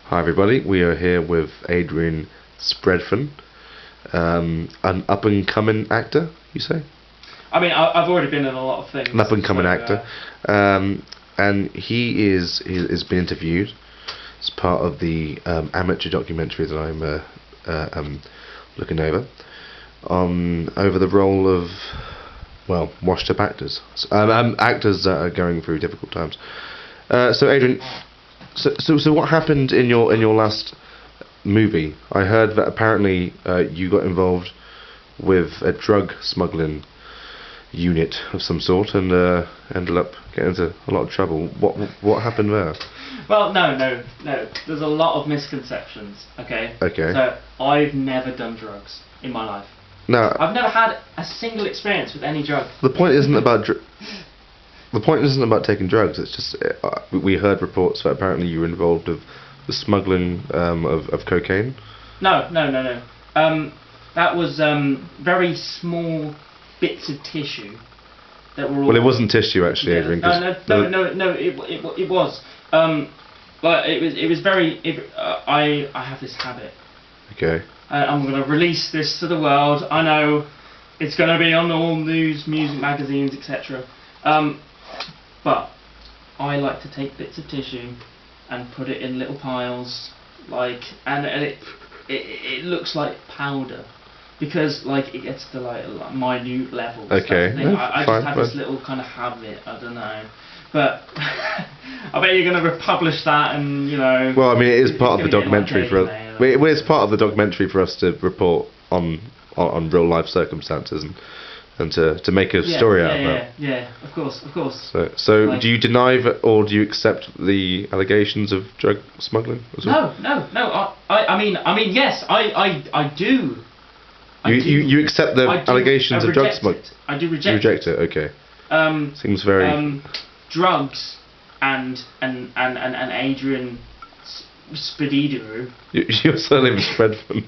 Hi everybody, we are here with Adrien Spredfun, an up-and-coming actor, you say? I mean, I've already been in a lot of things. An up-and-coming actor. And he's been interviewed as part of the amateur documentary that I'm looking over the role of, well, washed-up actors. Actors that are going through difficult times. So Adrien, so what happened in your last movie? I heard that apparently you got involved with a drug smuggling unit of some sort and ended up getting into a lot of trouble. What happened there? Well, no. There's a lot of misconceptions. Okay. Okay. So I've never done drugs in my life. No. I've never had a single experience with any drug. The point isn't about the point isn't about taking drugs. It's just we heard reports that apparently you were involved with the smuggling of cocaine. No. That was very small bits of tissue that were all. Well, it wasn't tissue actually, yeah, Adrien. No. It was. But it was very. I have this habit. Okay. I'm going to release this to the world. I know it's going to be on all news, music magazines, etc. But I like to take bits of tissue and put it in little piles, and it looks like powder because it gets to minute levels. Okay, I just have this little kind of habit. I don't know, but I bet you're going to republish that, and you know. Well, I mean, it is part of the documentary for us. It's part of the documentary for us to report on real life circumstances and to make a story out of that. Yeah, of course. So do you deny that, or do you accept the allegations of drug smuggling as well? No. I mean, yes, I do. You accept the allegations of drug smuggling? I do reject it. You reject it, okay. Seems very... drugs and Adrien Spredfun. Your surname is Spredfun.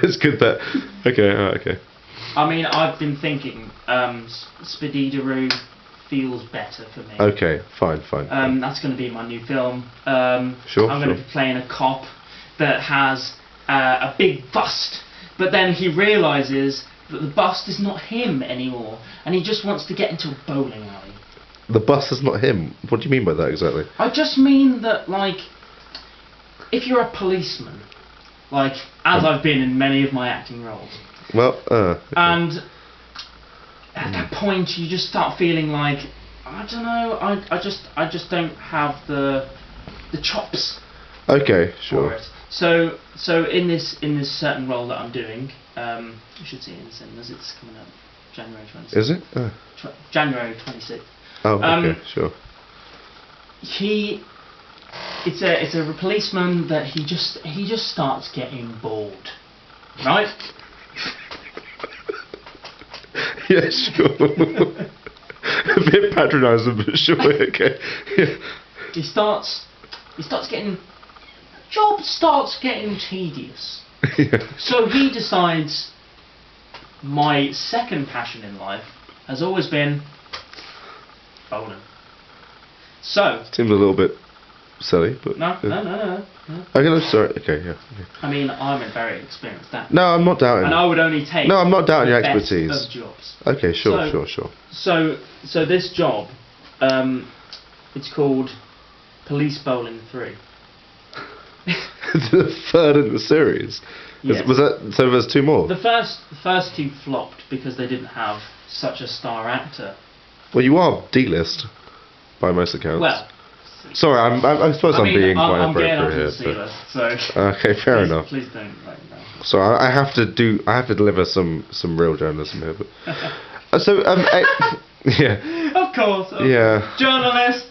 It's good that... Okay. I mean, I've been thinking, Spredfun feels better for me. Okay, fine. That's going to be my new film. Sure. I'm going to be playing a cop that has a big bust, but then he realises that the bust is not him anymore, and he just wants to get into a bowling alley. The bust is not him? What do you mean by that exactly? I just mean that, if you're a policeman, as I've been in many of my acting roles, well, okay. And at that point you just start feeling I don't know, I just don't have the chops. Okay, sure. For it. So in this certain role that I'm doing, you should see it in the cinemas. It's coming up January 26th. Is it? January 26th. Oh, okay, sure. It's a policeman that he just starts getting bored, right? Yeah, sure. A bit patronising, but sure, okay. Yeah. He starts getting... Job starts getting tedious. Yeah. So he decides, my second passion in life has always been bowling. So... Seems a little bit silly, but... No. Okay, no, sorry. Okay, yeah. I mean, I'm a very experienced actor. No, I'm not doubting. And I would only take... No, I'm not doubting your best expertise. Of jobs. Okay, sure. So this job, it's called Police Bowling 3. The third in the series. Yes. Was that so? There's two more. The first two flopped because they didn't have such a star actor. Well, you are D-list by most accounts. Well, sorry, I suppose I'm being quite I'm appropriate here. Okay, fair enough. Please don't. So I have to deliver some real journalism here. But yeah. Of course. Yeah. Journalists.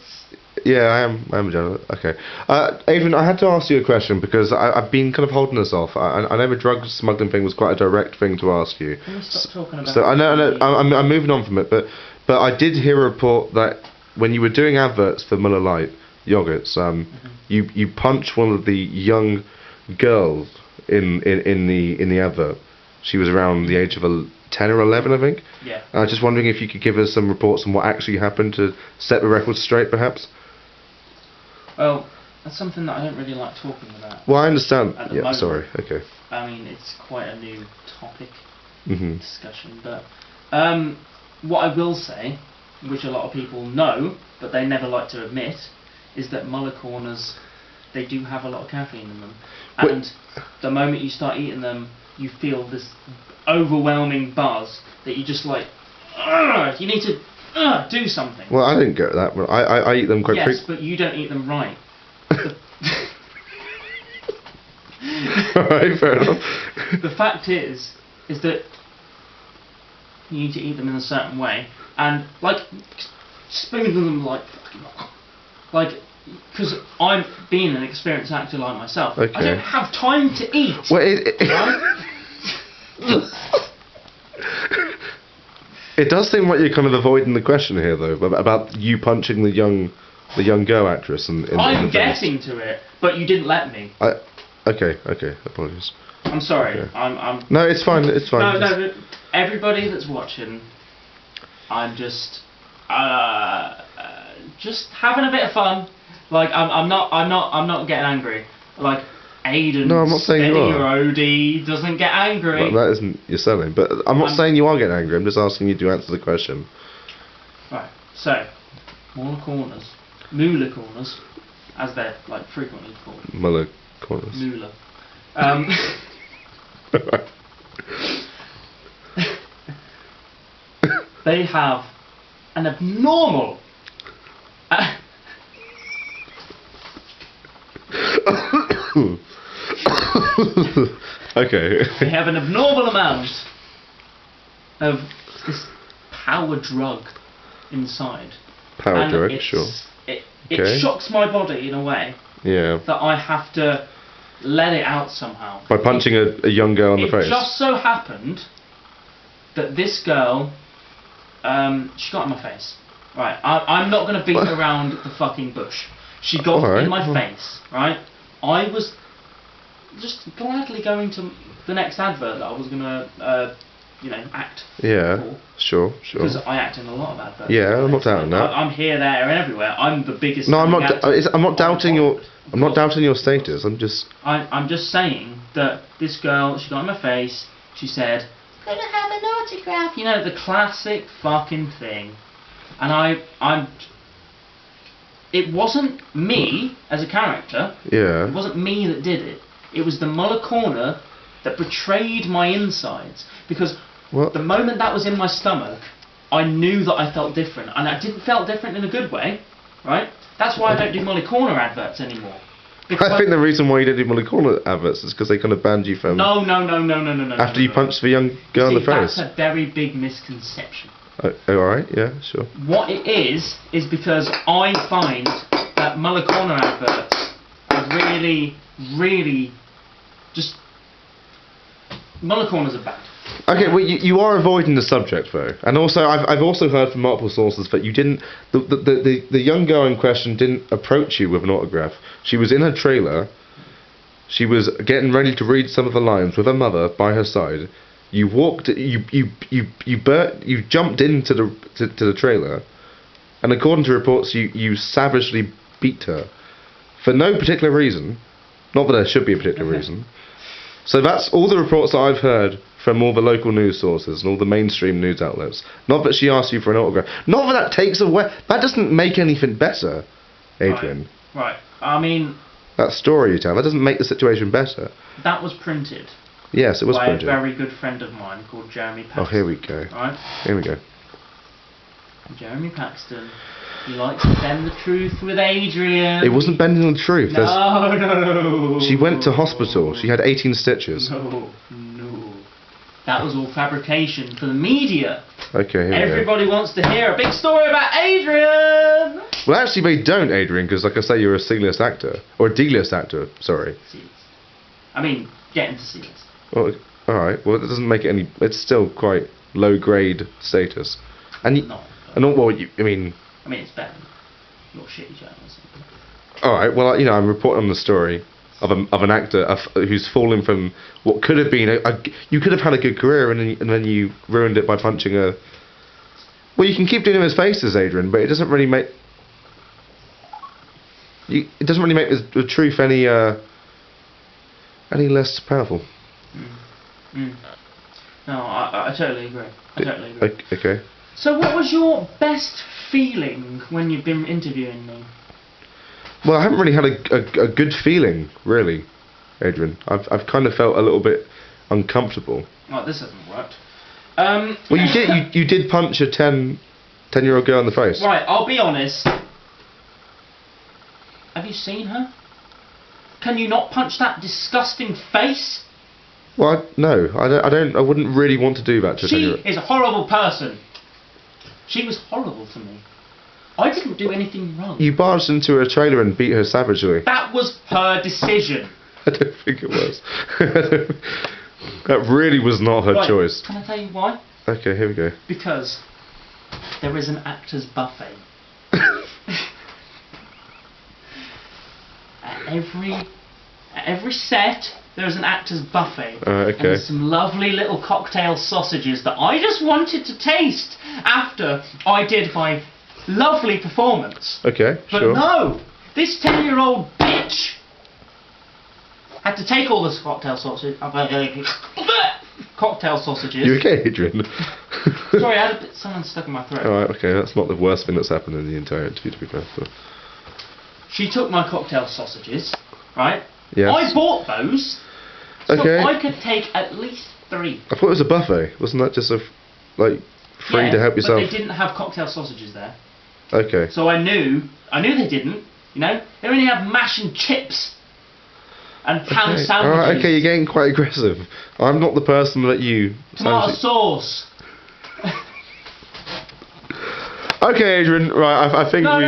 Yeah, I am a journalist. Okay. Adrien, I had to ask you a question because I've been kind of holding this off. I know the drug smuggling thing was quite a direct thing to ask you. Can we stop talking about So I know. I'm moving on from it, but I did hear a report that when you were doing adverts for Miller Lite yogurts, you punched one of the young girls in the advert. She was around the age of 10 or 11, I think. Yeah. I was just wondering if you could give us some reports on what actually happened to set the record straight, perhaps. Well, That's something that I don't really like talking about. Well, I understand. At the Yeah, moment. sorry. Okay. I mean, it's quite a new topic Mhm. discussion, but what I will say, which a lot of people know, but they never like to admit, is that mullet corners, they do have a lot of caffeine in them. And the moment you start eating them, you feel this overwhelming buzz that you just like, you need to do something. Well, I didn't get that. But I eat them quite Yes, but you don't eat them right. Alright, fair enough. The fact is that you need to eat them in a certain way, and like spoon them like because I'm being an experienced actor like myself. Okay. I don't have time to eat. Well, right? It does seem like you're kind of avoiding the question here, though, about you punching the young girl actress. I'm getting to it, but you didn't let me. Okay, apologies. I'm sorry. Okay. I'm. No, it's fine. It's fine. No. Everybody that's watching, I'm just having a bit of fun. Like I'm not getting angry. Like Aiden, no, I'm not saying you are. Odie doesn't get angry. Well, that isn't your selling, but I'm not saying you are getting angry. I'm just asking you to answer the question. Right. So, moolah corners, as they're like frequently called. Muller corners. Moolah. They have an abnormal. Okay. They have an abnormal amount of this power drug inside. Power and drug, sure. It Okay. shocks my body in a way Yeah. that I have to let it out somehow. By punching a young girl in the face. It just so happened that this girl, she got in my face. Right, I'm not going to beat around the fucking bush. She got in my face, right? I was just gladly going to the next advert that I was going to, act for. Sure. Because I act in a lot of adverts. Yeah, I'm not doubting that. I'm here, there, and everywhere. I'm the biggest. No, I'm not. actor I'm not doubting your. on I'm not doubting your status. I'm just. I'm just saying that this girl, she got in my face. She said, "Could I have an autograph?" You know, the classic fucking thing. And I'm. It wasn't me as a character. Yeah. It wasn't me that did it. It was the Muller corner that betrayed my insides, because the moment that was in my stomach, I knew that I felt different, and I didn't felt different in a good way, right? That's why I don't do Muller corner adverts anymore. I think the reason why you don't do Muller corner adverts is because they kind of banned you from. No. After you punched the young girl in the face. That's a very big misconception. Oh, alright, yeah, sure. What it is because I find that Muller corner adverts are really just. Muller corners are bad. Okay, well, you are avoiding the subject though, and also I've also heard from multiple sources that you didn't. The young girl in question didn't approach you with an autograph. She was in her trailer. She was getting ready to read some of the lines with her mother by her side. You walked. You jumped into the trailer, and according to reports, you savagely beat her for no particular reason. Not that there should be a particular reason. So that's all the reports that I've heard from all the local news sources and all the mainstream news outlets. Not that she asked you for an autograph. Not that takes away. That doesn't make anything better, Adrien. Right. I mean. That story you tell, that doesn't make the situation better. That was printed. Yes, it was by printed. a very good friend of mine called Jeremy Paxton. Oh, here we go. Right? Here we go. Jeremy Paxton, he likes to bend the truth with Adrien. It wasn't bending the truth. No. She went to hospital. She had 18 stitches. No. That was all fabrication for the media. Okay, here Everybody wants to hear a big story about Adrien. Well, actually, they don't, Adrien, because, like I say, you're a C-list actor. Or a D-list actor, sorry. C-list. I mean, getting to C-list. Well, alright. Well, it doesn't make it any... It's still quite low-grade status. And well, I mean, it's better than your shitty journalism. Alright, well, I'm reporting on the story of an actor who's fallen from what could have been you could have had a good career, and then you ruined it by punching a... Well, you can keep doing those faces, Adrien, but it doesn't really make... it doesn't really make the truth any less powerful. No, I totally agree. I totally agree. Okay. So what was your best feeling when you've been interviewing me? Well, I haven't really had a good feeling, really, Adrien. I've kind of felt a little bit uncomfortable. Oh, this hasn't worked. Well, you did punch a 10-year-old girl in the face. Right, I'll be honest. Have you seen her? Can you not punch that disgusting face? Well, no, I wouldn't really want to do that to a 10-year-old. She is a horrible person. She was horrible to me. I didn't do anything wrong. You barged into a trailer and beat her savagely. That was her decision. I don't think it was. That really was not her choice. Can I tell you why? Okay, here we go. Because there is an actor's buffet. At every set, there's an actor's buffet. Okay. And there's some lovely little cocktail sausages that I just wanted to taste after I did my lovely performance. Okay, but sure. No! This 10-year-old bitch had to take all this cocktail sausages. Cocktail sausages. You okay, Adrien? Sorry, I had something stuck in my throat. Alright, okay, that's not the worst thing that's happened in the entire interview, to be fair. But... She took my cocktail sausages, right? Yes. I bought those, so okay. I could take at least 3. I thought it was a buffet. Wasn't that just free to help yourself? But they didn't have cocktail sausages there. Okay. So I knew they didn't, you know? They only have mash and chips and ham sandwiches. Alright, okay, you're getting quite aggressive. I'm not the person that you... Tomato sauce. Okay, Adrien, right, I think No.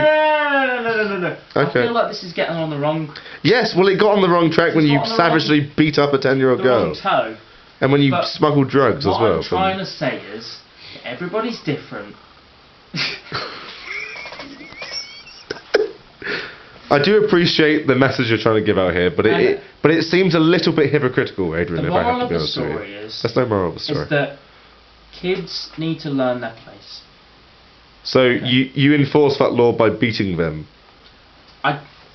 Okay. I feel like this is getting on the wrong... Yes, well, it got on the wrong track when you savagely beat up a 10-year-old girl. Wrong toe. And when you smuggled drugs as well. What I'm trying to say is, everybody's different. I do appreciate the message you're trying to give out here, but it seems a little bit hypocritical, Adrien, if I have to be honest with you. There's no moral of the story. Is that kids need to learn their place. So you enforce that law by beating them?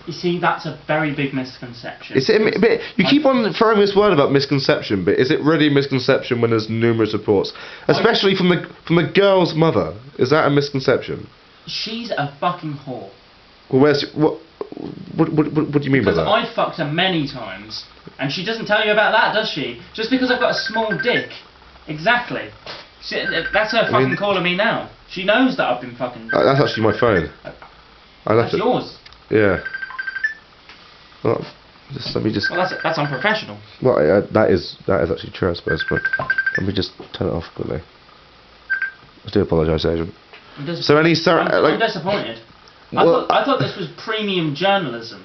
You see, that's a very big misconception. You keep on throwing this word about misconception, but is it really a misconception when there's numerous reports, especially from the girl's mother? Is that a misconception? She's a fucking whore. Well, what do you mean by that? Because I fucked her many times, and she doesn't tell you about that, does she? Just because I've got a small dick. Exactly. That's her fucking calling me now. She knows that I've been fucking... That's actually my phone. That's yours. Yeah. Well, let me just... Well, that's unprofessional. Well, that is actually true, I suppose, but let me just turn it off quickly. I do apologise, Adrien. I'm disappointed. I thought this was premium journalism,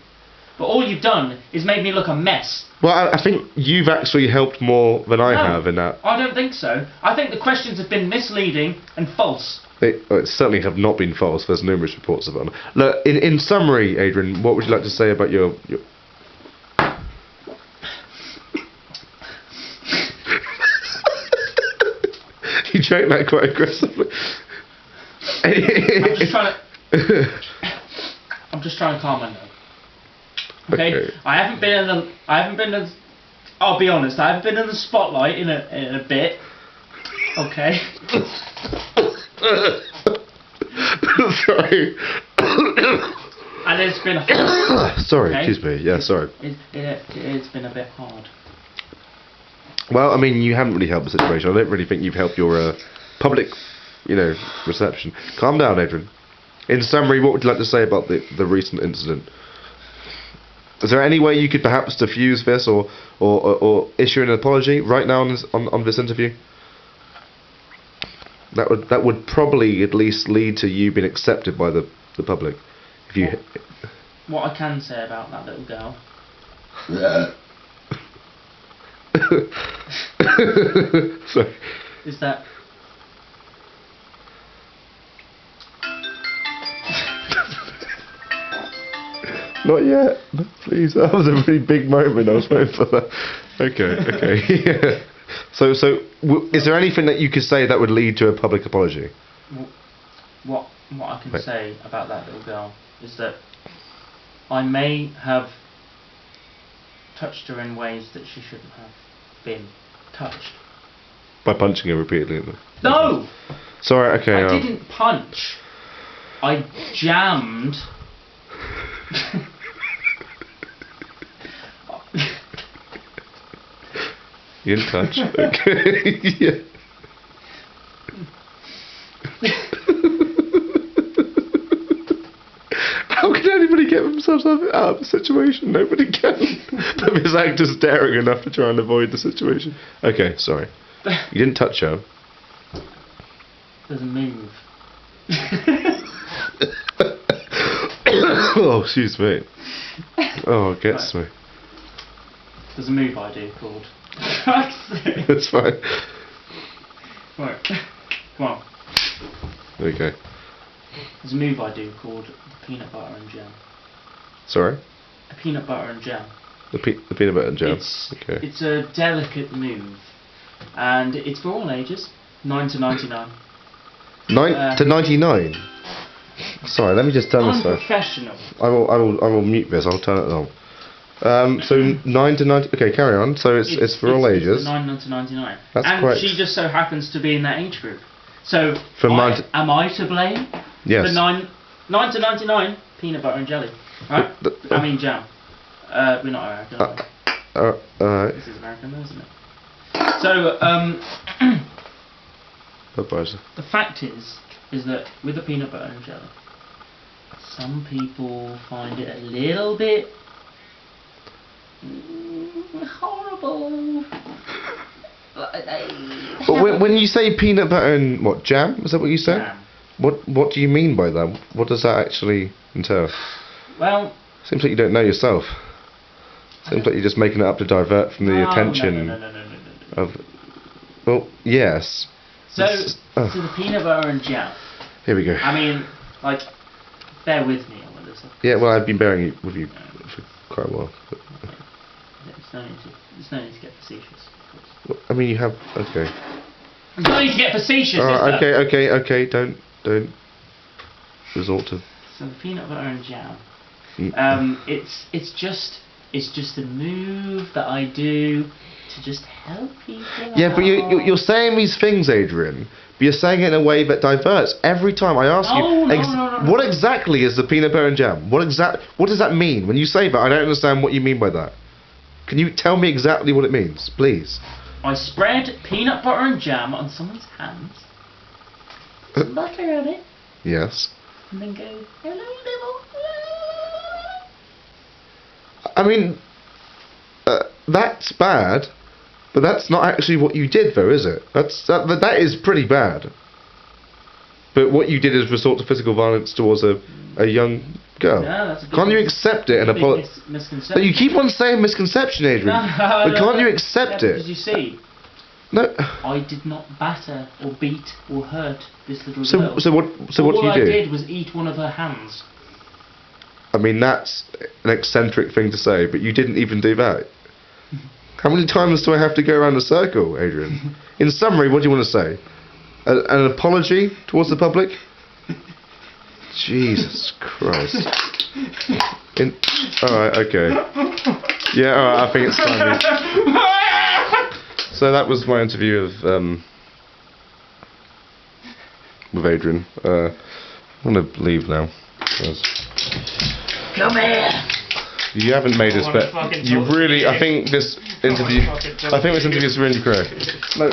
but all you've done is made me look a mess. Well, I think you've actually helped more than I have in that. I don't think so. I think the questions have been misleading and false. It certainly have not been false. There's numerous reports about them. Look, in summary, Adrien, what would you like to say about your... You joke that quite aggressively. I'm just trying to calm my nerve. Okay? I haven't been I'll be honest, I haven't been in the spotlight in a bit. Okay? Sorry. And it's been hard. Sorry, excuse me. Yeah, sorry. It's been a bit hard. Well, I mean, you haven't really helped the situation. I don't really think you've helped your public, reception. Calm down, Adrien. In summary, what would you like to say about the recent incident? Is there any way you could perhaps diffuse this or issue an apology right now on this interview? That would probably at least lead to you being accepted by the public. If you. What I can say about that little girl. Sorry. Is that. Not yet, please. That was a really big moment. I was waiting for that. Okay. Yeah. So, is there anything that you could say that would lead to a public apology? What I can say about that little girl is that I may have touched her in ways that she shouldn't have been touched. By punching her repeatedly. No! Sorry, okay. I didn't punch. I jammed. You didn't touch? Okay. Yeah. How can anybody get themselves out of the situation? Nobody can. But this actor's daring enough to try and avoid the situation. Okay, sorry. You didn't touch her. There's a move. Oh, excuse me. Oh, it gets me. There's a move I do called. That's fine. Right. Come on. There we go. There's a move I do called peanut butter and jam. Sorry? A peanut butter and jam. The peanut butter and jam. It's a delicate move, and it's for all ages. 9 to 99. 9 to 99. Sorry, let me just turn this off. Professional. I will mute this. I'll turn it on. So 9 to 90. Okay, carry on. So it's for all ages. It's 9 to 99. That's and correct. she just so happens to be in that age group. So From am I to blame? Yes. For 9 to 99 peanut butter and jelly, right? I mean jam. We're not American. Are we? This is American, though, isn't it? So the fact is that with the peanut butter and jelly, some people find it a little bit horrible. But when you say peanut butter and what, jam? Is that what you said? Jam. What do you mean by that? What does that actually entail? Well, seems like you don't know yourself. Seems like you're just making it up to divert from the attention of. Well, yes. So the peanut butter and jam. Here we go. I mean, like, bear with me on this. Yeah, well, I've been bearing with you for quite a while. But. It's no need to get facetious. Well, I mean, you have. Okay. There's no need to get facetious. Is there? Okay. Don't resort to. So the peanut butter and jam. It's just a move that I do to just help people. Yeah, but you're saying these things, Adrien. But you're saying it in a way that diverts every time I ask you. No. What exactly is the peanut butter and jam? What does that mean? When you say that, I don't understand what you mean by that. Can you tell me exactly what it means, please? I spread peanut butter and jam on someone's hands, some butter on it, yes, and then go, hello, devil. I mean, that's bad, but that's not actually what you did, though, is it? That is pretty bad. But what you did is resort to physical violence towards a young girl. Yeah, that's a big can't you accept it and apologize? Misconception. But you keep on saying misconception, Adrien. But can't you accept it? Because you see, no. I did not batter or beat or hurt this little girl. So what do you do? All I did was eat one of her hands. I mean, that's an eccentric thing to say, but you didn't even do that. How many times do I have to go around the circle, Adrien? In summary, what do you want to say? An apology towards the public? Jesus Christ. Alright, okay. Yeah, alright, I think it's time. So that was my interview with Adrien. I'm going to leave now. Come here! You haven't made us, but you really. I think this interview is ruined your career. No.